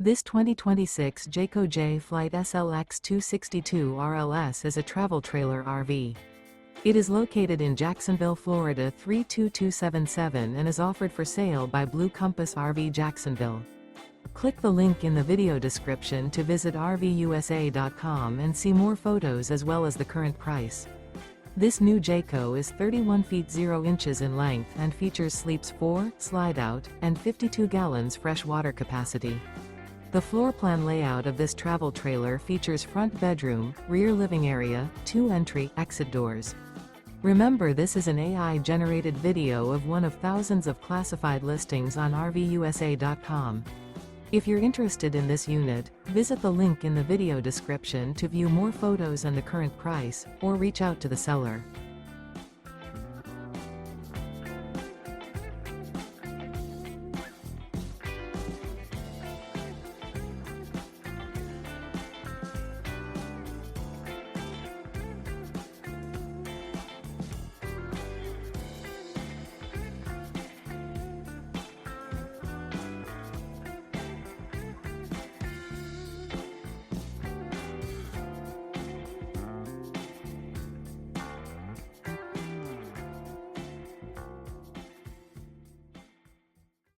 This 2026 Jayco Jay Flight SLX 262 RLS is a travel trailer RV. It is located in Jacksonville, Florida 32277 and is offered for sale by Blue Compass RV Jacksonville. Click the link in the video description to visit RVUSA.com and see more photos as well as the current price. This new Jayco is 31 feet 0 inches in length and features sleeps 4, slide-out, and 52 gallons fresh water capacity. The floor plan layout of this travel trailer features front bedroom, rear living area, 2 entry/exit doors. Remember, this is an AI-generated video of one of thousands of classified listings on RVUSA.com. If you're interested in this unit, visit the link in the video description to view more photos and the current price, or reach out to the seller.